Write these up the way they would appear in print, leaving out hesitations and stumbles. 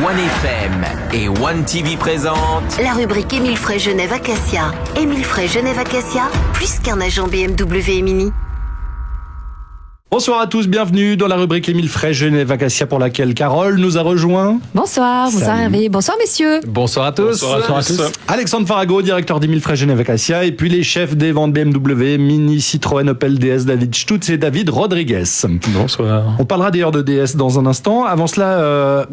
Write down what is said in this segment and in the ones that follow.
OneFM et OneTV présentent la rubrique Émile Frey Genève Acacia. Émile Frey Genève Acacia, plus qu'un agent BMW et Mini. Bonsoir à tous, bienvenue dans la rubrique Émile Frey Genève Acacia pour laquelle Carole nous a rejoint. Bonsoir Hervé, bonsoir messieurs. Bonsoir à tous. Bonsoir à tous. Alexandre Farago, directeur d'Émile Frey Genève Acacia, et puis les chefs des ventes BMW, Mini, Citroën, Opel, DS, David Stutz et David Rodriguez. Bonsoir. On parlera d'ailleurs de DS dans un instant. Avant cela,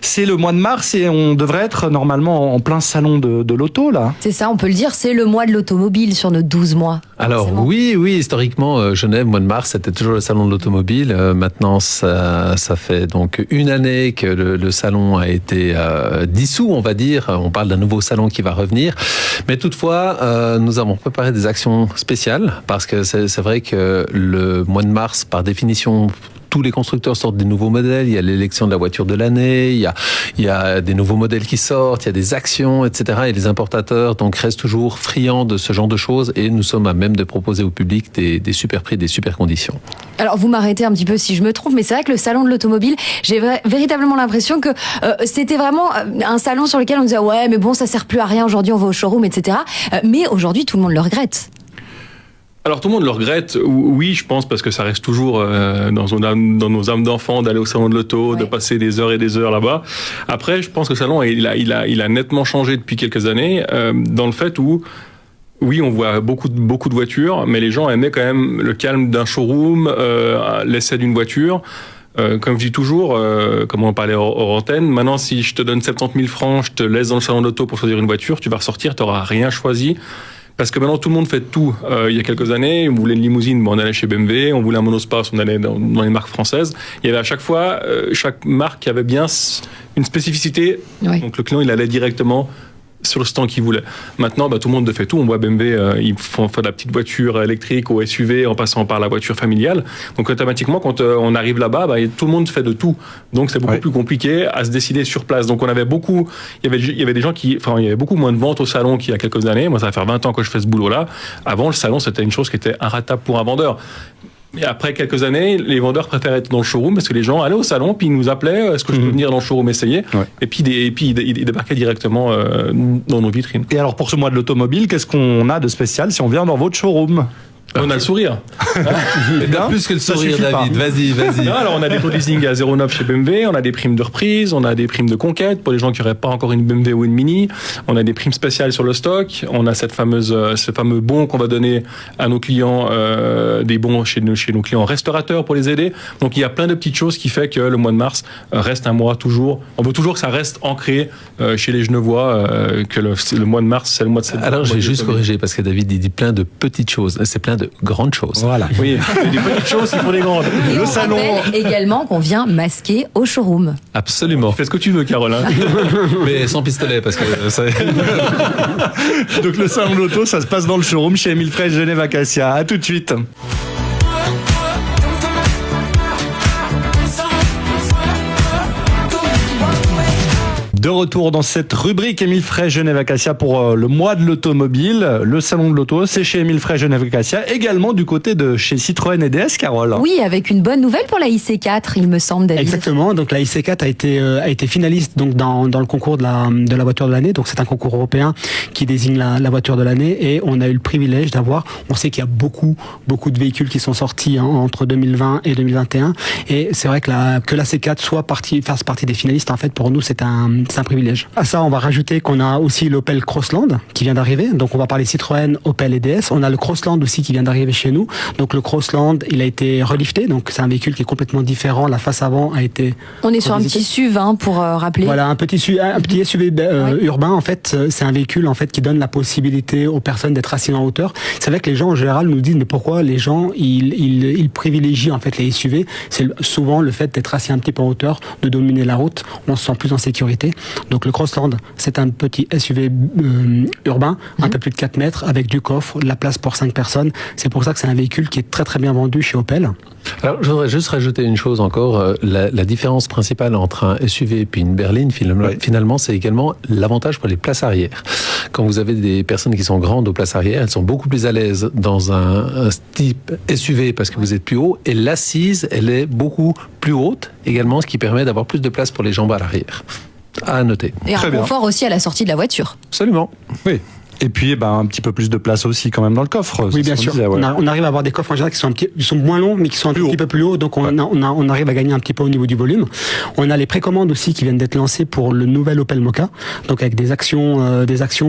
c'est le mois de mars et on devrait être normalement en plein salon de l'auto là. C'est ça, on peut le dire, c'est le mois de l'automobile sur nos 12 mois. Alors oui, historiquement, Genève, mois de mars, c'était toujours le salon de l'automobile. Maintenant, ça fait donc une année que le salon a été dissous, on va dire. On parle d'un nouveau salon qui va revenir. Mais toutefois, nous avons préparé des actions spéciales parce que c'est vrai que le mois de mars, par définition, tous les constructeurs sortent des nouveaux modèles. Il y a l'élection de la voiture de l'année, il y a des nouveaux modèles qui sortent, il y a des actions, etc. Et les importateurs donc restent toujours friands de ce genre de choses et nous sommes à même de proposer au public des super prix, des super conditions. Alors vous m'arrêtez un petit peu si je me trompe, mais c'est vrai que le salon de l'automobile, j'ai véritablement l'impression que c'était vraiment un salon sur lequel on disait ouais mais bon ça sert plus à rien, aujourd'hui on va au showroom, etc. Mais aujourd'hui tout le monde le regrette. Alors tout le monde le regrette, oui je pense, parce que ça reste toujours dans nos âmes d'enfants d'aller au salon de l'auto, ouais, de passer des heures et des heures là-bas. Après je pense que le salon il a nettement changé depuis quelques années, dans le fait où oui, on voit beaucoup de voitures, mais les gens aimaient quand même le calme d'un showroom, l'essai d'une voiture. Comme je dis toujours, comme on parlait hors antenne, maintenant si je te donne 70 000 francs, je te laisse dans le salon de l'auto pour choisir une voiture, tu vas ressortir, tu n'auras rien choisi. Parce que maintenant tout le monde fait tout. Il y a quelques années, on voulait une limousine, on allait chez BMW, on voulait un monospace, on allait dans les marques françaises. Il y avait à chaque fois, chaque marque qui avait bien une spécificité. Oui. Donc le client il allait directement sur le stand qu'il voulait. Maintenant, tout le monde fait tout. On voit BMW, ils font de la petite voiture électrique au SUV en passant par la voiture familiale. Donc automatiquement, quand on arrive là-bas, tout le monde fait de tout. Donc c'est beaucoup plus compliqué à se décider sur place. Donc on avait beaucoup, il y avait des gens il y avait beaucoup moins de ventes au salon qu'il y a quelques années. Moi, ça va faire 20 ans que je fais ce boulot-là. Avant, le salon, c'était une chose qui était inratable pour un vendeur. Et après quelques années, les vendeurs préféraient être dans le showroom parce que les gens allaient au salon, puis ils nous appelaient, est-ce que je peux venir dans le showroom essayer, et puis ils débarquaient directement dans nos vitrines. Et alors pour ce mois de l'automobile, qu'est-ce qu'on a de spécial si on vient dans votre showroom ? On a le sourire. T'as plus que le sourire, David. Vas-y. Non, alors on a des taux de leasing à 0,9 chez BMW, on a des primes de reprise, on a des primes de conquête pour les gens qui n'auraient pas encore une BMW ou une Mini. On a des primes spéciales sur le stock. On a ce fameux bon qu'on va donner à nos clients, des bons chez nos clients restaurateurs pour les aider. Donc il y a plein de petites choses qui fait que le mois de mars reste un mois toujours. On veut toujours que ça reste ancré chez les Genevois, que le mois de mars c'est le mois de septembre. Alors j'ai juste corrigé parce que David il dit plein de petites choses. C'est plein de grandes choses. Voilà. Oui, des petites choses qui font des grandes. Et le salon également qu'on vient masquer au showroom. Absolument. Tu fais ce que tu veux, Carole. Mais sans pistolet, parce que Donc le salon de l'auto, ça se passe dans le showroom chez Émile Frey Genève Acacia. À tout de suite. De retour dans cette rubrique Émile Frey Genève Acacia pour le mois de l'automobile. Le salon de l'auto, c'est chez Émile Frey Genève Acacia, également du côté de chez Citroën et DS, Carole. Oui, avec une bonne nouvelle pour la IC4, il me semble, David. Exactement, donc la IC4 a été finaliste donc dans le concours de la voiture de l'année. Donc c'est un concours européen qui désigne la voiture de l'année et on a eu le privilège d'avoir, on sait qu'il y a beaucoup de véhicules qui sont sortis entre 2020 et 2021 et c'est vrai que la C4 fasse partie des finalistes, en fait pour nous c'est un privilège. À ça, on va rajouter qu'on a aussi l'Opel Crossland qui vient d'arriver. Donc, on va parler Citroën, Opel et DS. On a le Crossland aussi qui vient d'arriver chez nous. Donc, le Crossland, il a été relifté. Donc, c'est un véhicule qui est complètement différent. La face avant a été... On est sur un petit SUV, pour rappeler. Voilà, un petit SUV urbain. En fait, c'est un véhicule qui donne la possibilité aux personnes d'être assis en hauteur. C'est vrai que les gens, en général, nous disent mais pourquoi les gens, ils privilégient en fait les SUV. C'est souvent le fait d'être assis un petit peu en hauteur, de dominer la route. On se sent plus en sécurité. Donc le Crossland, c'est un petit SUV urbain, un peu plus de 4 mètres, avec du coffre, de la place pour 5 personnes. C'est pour ça que c'est un véhicule qui est très très bien vendu chez Opel. Alors, je voudrais juste rajouter une chose encore. La différence principale entre un SUV et puis une berline, finalement, c'est également l'avantage pour les places arrière. Quand vous avez des personnes qui sont grandes aux places arrière, elles sont beaucoup plus à l'aise dans un type SUV parce que vous êtes plus haut, et l'assise, elle est beaucoup plus haute également, ce qui permet d'avoir plus de place pour les jambes à l'arrière. À noter. Et Très un bien. confort aussi à la sortie de la voiture. Absolument. Oui. Et puis, un petit peu plus de place aussi quand même dans le coffre. Oui, c'est bien ce qu'on sûr. disait, ouais. On arrive à avoir des coffres en général qui sont moins longs, mais qui sont un Plus petit haut. peu plus hauts. Donc on arrive à gagner un petit peu au niveau du volume. On a les précommandes aussi qui viennent d'être lancées pour le nouvel Opel Mokka. Donc avec des actions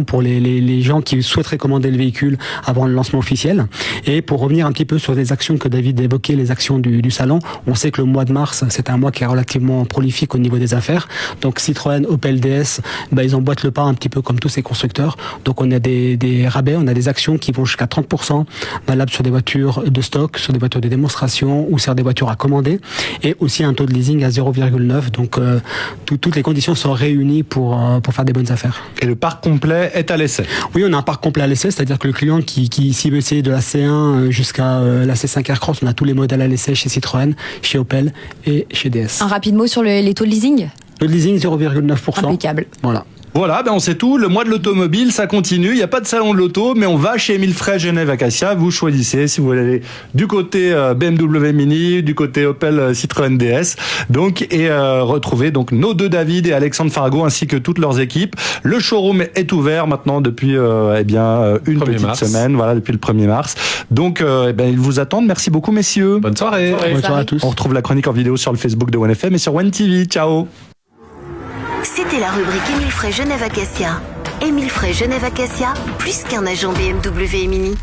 pour les gens qui souhaiteraient commander le véhicule avant le lancement officiel. Et pour revenir un petit peu sur les actions que David évoquait, les actions du salon, on sait que le mois de mars, c'est un mois qui est relativement prolifique au niveau des affaires. Donc Citroën, Opel DS, ils emboîtent le pas un petit peu comme tous ces constructeurs. Donc on a des rabais, on a des actions qui vont jusqu'à 30%, valables sur des voitures de stock, sur des voitures de démonstration ou sur des voitures à commander, et aussi un taux de leasing à 0,9. Donc toutes les conditions sont réunies pour faire des bonnes affaires. Et le parc complet est à l'essai. Oui, on a un parc complet à l'essai, c'est-à-dire que le client qui s'il veut essayer de la C1 jusqu'à la C5 Aircross, on a tous les modèles à l'essai chez Citroën, chez Opel et chez DS. Un rapide mot sur les taux de leasing. Le leasing 0,9%. Impeccable. Voilà. Voilà, on sait tout. Le mois de l'automobile, ça continue. Il n'y a pas de salon de l'auto, mais on va chez Émile Frey, Genève Acacia. Vous choisissez si vous voulez aller du côté BMW Mini, du côté Opel Citroën DS. Donc, et retrouver donc nos deux David et Alexandre Fargo ainsi que toutes leurs équipes. Le showroom est ouvert maintenant depuis une 1er petite mars. semaine, voilà, depuis le 1er mars. Donc, ils vous attendent. Merci beaucoup, messieurs. Bonne soirée. Bonne soirée à tous. On retrouve la chronique en vidéo sur le Facebook de OneFM et sur OneTV. Ciao. C'était la rubrique Émile Frey Genève Acacia. Émile Frey Genève Acacia, plus qu'un agent BMW et Mini.